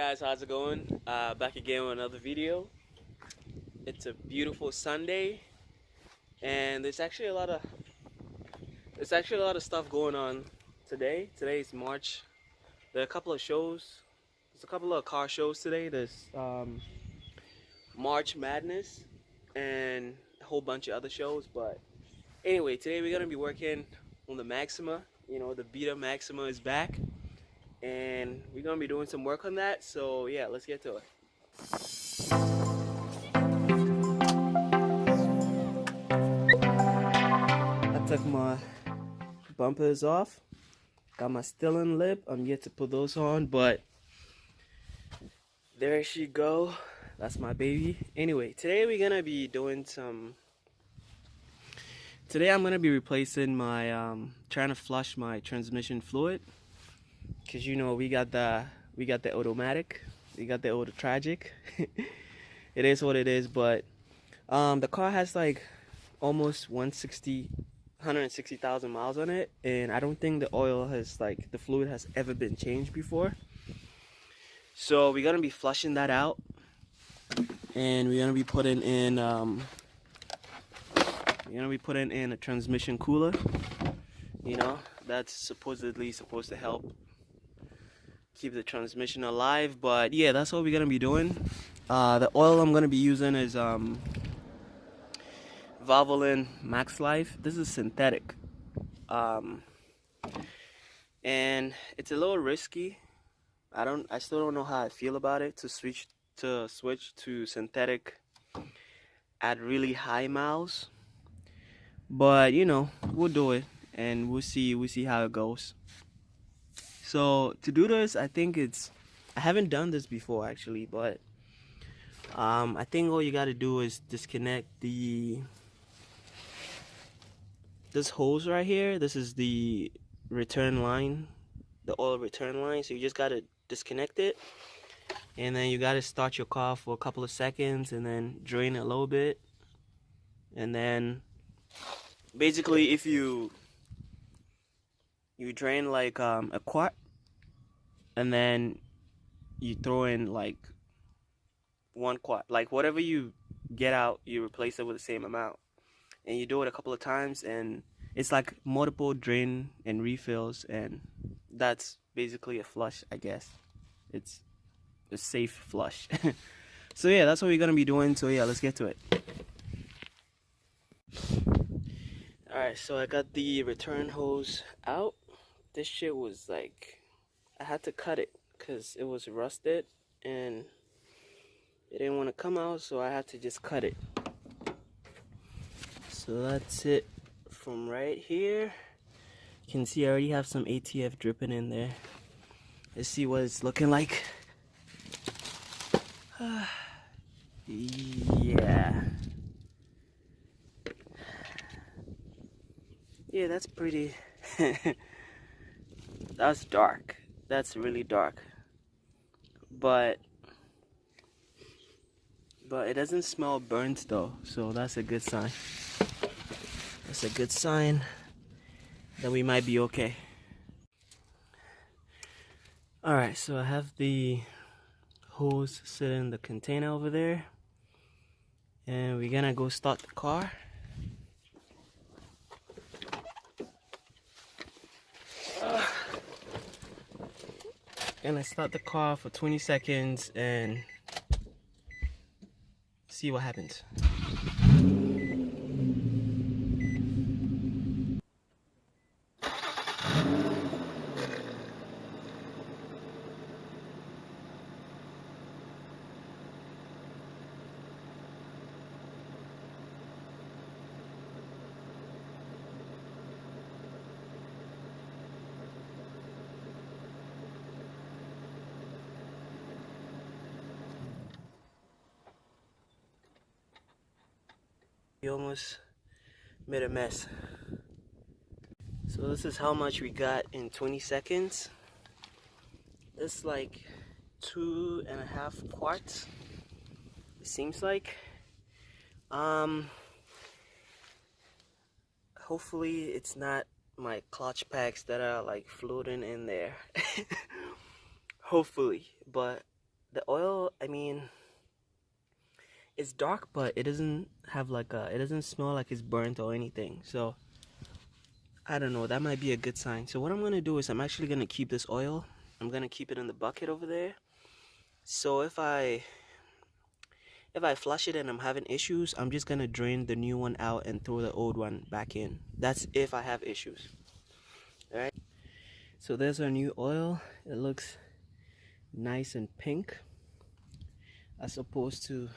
guys, how's it going? Back again with another video. It's a beautiful Sunday, and there's actually a lot of stuff going on today. Today is March. There are a couple of shows. There's a couple of car shows today. There's March Madness and a whole bunch of other shows. But anyway, today we're gonna be working on the Maxima. You know, the Beta Maxima is back, and we're gonna be doing some work on that. So yeah, let's get to it. I took my bumpers off, got my Stillen lip. I'm yet to put those on, but there she go. That's my baby. Anyway, today we're gonna be doing today I'm gonna be replacing my trying to flush my transmission fluid, because you know we got the automatic, we got the auto tragic. It is what it is. But the car has like almost 160,000 miles on it, and I don't think the oil has, like, the fluid has ever been changed before. So we're gonna be flushing that out, and we're gonna be putting in a transmission cooler. You know, that's supposedly supposed to help keep the transmission alive. But yeah, that's what we're gonna be doing. The oil I'm gonna be using is Valvoline Max Life. This is synthetic, and it's a little risky. I still don't know how I feel about it to switch to synthetic at really high miles. But you know, we'll do it, and we'll see how it goes. So to do this, I haven't done this before actually, but I think all you got to do is disconnect this hose right here. This is the return line, the oil return line. So you just got to disconnect it, and then you got to start your car for a couple of seconds, and then drain it a little bit. And then basically, if you drain like a quart, and then you throw in like 1 quart, like whatever you get out, you replace it with the same amount. And you do it a couple of times, and it's like multiple drain and refills, and that's basically a flush, I guess. It's a safe flush. So yeah, that's what we're gonna be doing. So yeah, let's get to it. Alright, so I got the return hose out. This shit was like, I had to cut it because it was rusted and it didn't want to come out, so I had to just cut it. So that's it from right here. You can see I already have some ATF dripping in there. Let's see what it's looking like. Yeah, that's pretty. That's dark. That's really dark. But it doesn't smell burnt though, so that's a good sign. That's a good sign that we might be okay. Alright, so I have the hose sitting in the container over there, and we're gonna go start the car. Gonna start the car for 20 seconds and see what happens. We almost made a mess. So this is how much we got in 20 seconds. It's like 2.5 quarts, it seems like. Hopefully it's not my clutch packs that are like floating in there. Hopefully, but the oil, I mean, it's dark, but it doesn't have like it doesn't smell like it's burnt or anything. So I don't know, that might be a good sign. So what I'm gonna do is I'm actually gonna keep this oil. I'm gonna keep it in the bucket over there. So if I flush it and I'm having issues, I'm just gonna drain the new one out and throw the old one back in. That's if I have issues. All right. So there's our new oil. It looks nice and pink as opposed to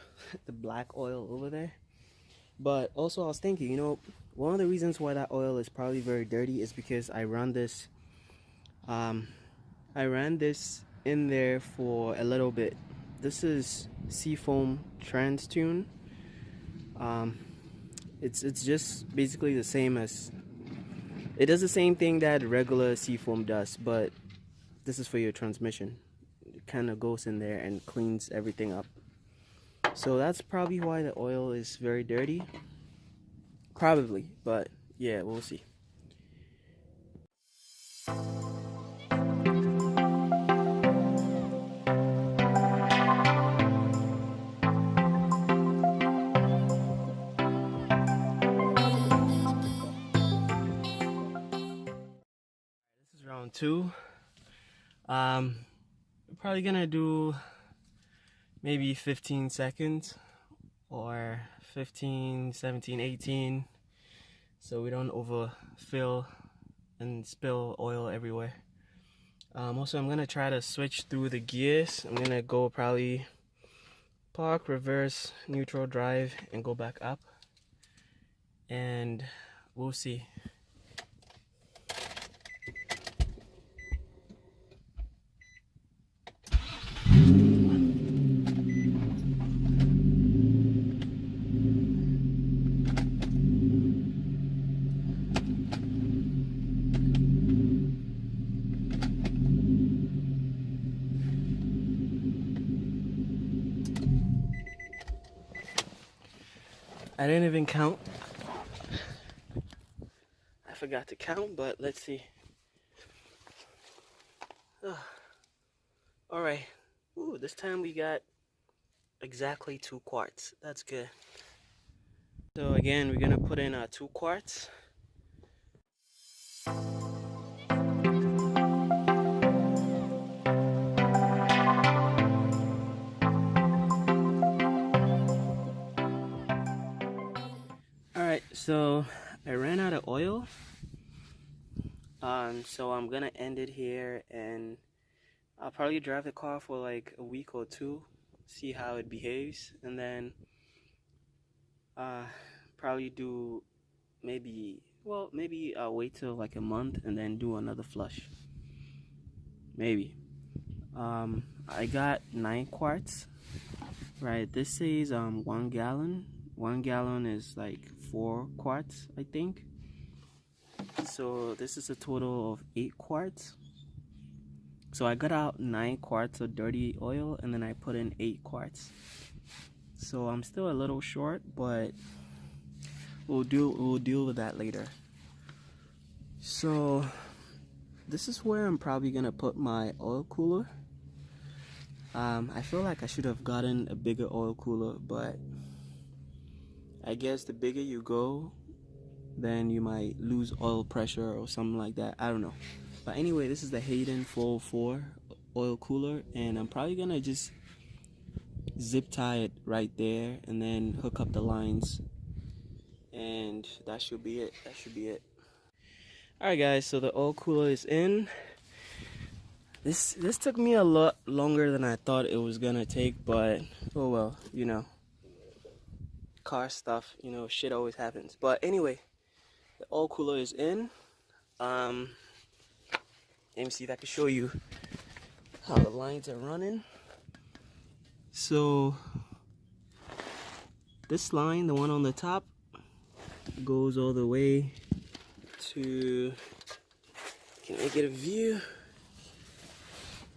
the black oil over there. But also I was thinking, you know, one of the reasons why that oil is probably very dirty is because I ran this in there for a little bit. This is Seafoam Trans Tune. It's just basically the same as, it does the same thing that regular Seafoam does, but this is for your transmission. It kind of goes in there and cleans everything up. So that's probably why the oil is very dirty. Probably, but yeah, we'll see. This is round 2. We're probably gonna do maybe 15 seconds or 15, 17, 18, so we don't overfill and spill oil everywhere. Also, I'm gonna try to switch through the gears. I'm gonna go probably park, reverse, neutral, drive, and go back up, and we'll see. I didn't even count. I forgot to count, but let's see. All right. Ooh, this time we got exactly 2 quarts. That's good. So again, we're gonna put in 2 quarts. Alright, so I ran out of oil. So I'm gonna end it here, and I'll probably drive the car for like a week or 2, see how it behaves, and then probably do maybe I'll wait till like a month and then do another flush. Maybe. I got 9 quarts. Right, this says 1 gallon. 1 gallon is like 4 quarts, I think. So this is a total of 8 quarts. So I got out 9 quarts of dirty oil, and then I put in 8 quarts. So I'm still a little short, but we'll deal with that later. So this is where I'm probably gonna put my oil cooler. I feel like I should have gotten a bigger oil cooler, but I guess the bigger you go, then you might lose oil pressure or something like that. I don't know. But anyway, this is the Hayden 404 oil cooler, and I'm probably gonna just zip tie it right there and then hook up the lines, and that should be it. Alright guys, so the oil cooler is in. This took me a lot longer than I thought it was gonna take, but oh well, you know, car stuff, you know, shit always happens. But anyway, the oil cooler is in. Let me see if I can show you how the lines are running. So this line, the one on the top, goes all the way to, can I get a view?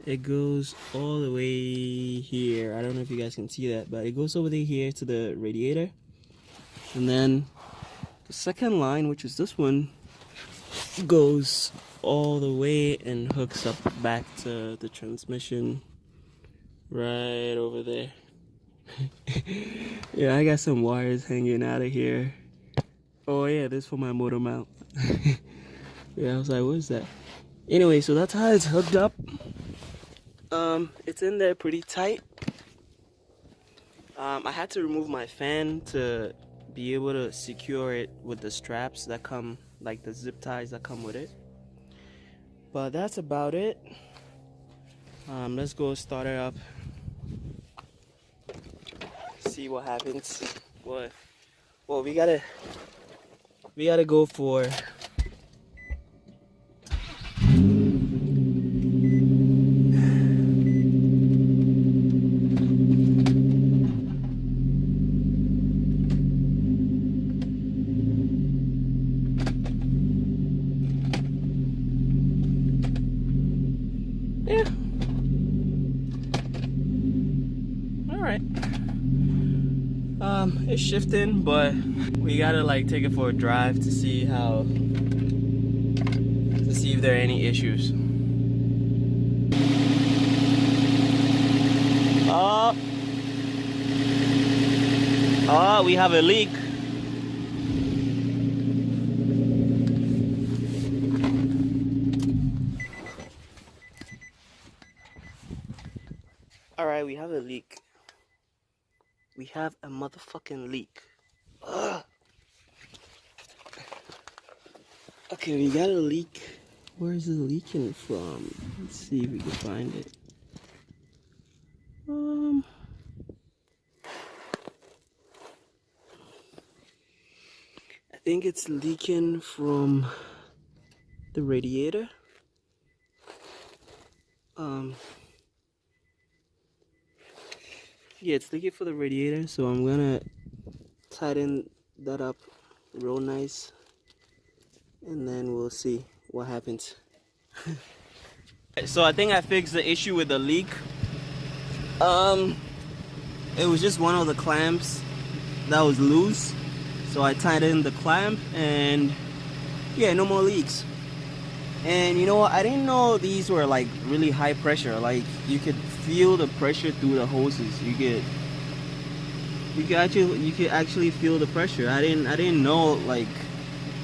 It goes all the way here. I don't know if you guys can see that, but it goes over there here to the radiator. And then the second line, which is this one, goes all the way and hooks up back to the transmission right over there. Yeah, I got some wires hanging out of here. Oh yeah, this is for my motor mount. Yeah, I was like, what is that? Anyway, so that's how it's hooked up. It's in there pretty tight. I had to remove my fan to be able to secure it with the straps that come, like the zip ties that come with it. But that's about it. Let's go start it up. See what happens. Well, we gotta go for yeah. All right. It's shifting, but we gotta like take it for a drive to see if there are any issues. Oh, we have a leak. All right, we have a leak. We have a motherfucking leak. Ugh. Okay, we got a leak. Where is it leaking from? Let's see if we can find it. I think it's leaking from the radiator. Yeah, it's leaking for the radiator, so I'm gonna tighten that up real nice, and then we'll see what happens. So I think I fixed the issue with the leak. It was just one of the clamps that was loose, so I tightened the clamp, and yeah, no more leaks. And you know what, I didn't know these were like really high pressure. Like you could feel the pressure through the hoses. You could actually feel the pressure. I didn't know like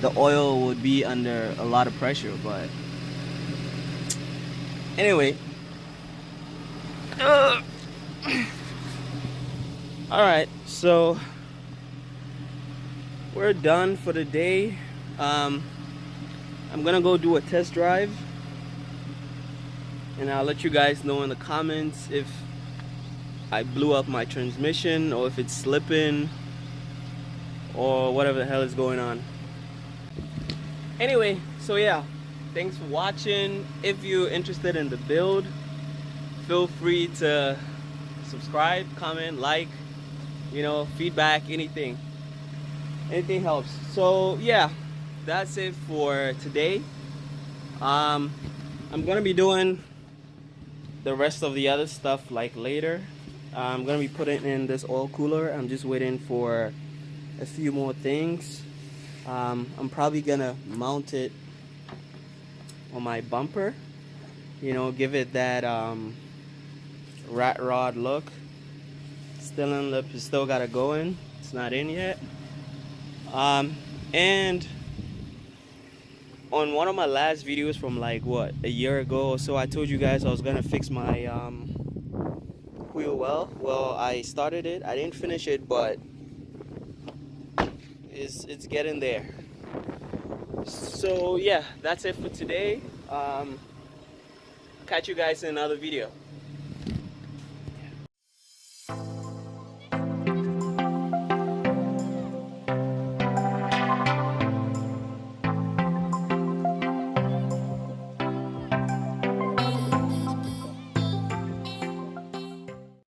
the oil would be under a lot of pressure. But anyway, all right, so we're done for the day. I'm gonna go do a test drive, and I'll let you guys know in the comments if I blew up my transmission or if it's slipping or whatever the hell is going on. Anyway, so yeah, thanks for watching. If you're interested in the build, feel free to subscribe, comment, like, you know, feedback, anything helps. So yeah, that's it for today. I'm gonna be doing the rest of the other stuff like later. I'm gonna be putting in this oil cooler. I'm just waiting for a few more things. I'm probably gonna mount it on my bumper, you know, give it that rat rod look. Still in lip is still gotta go in. It's not in yet. And on one of my last videos from like what, a year ago or so, I told you guys I was gonna fix my wheel well. I started it. I didn't finish it, but it's getting there. So yeah, that's it for today. Catch you guys in another video.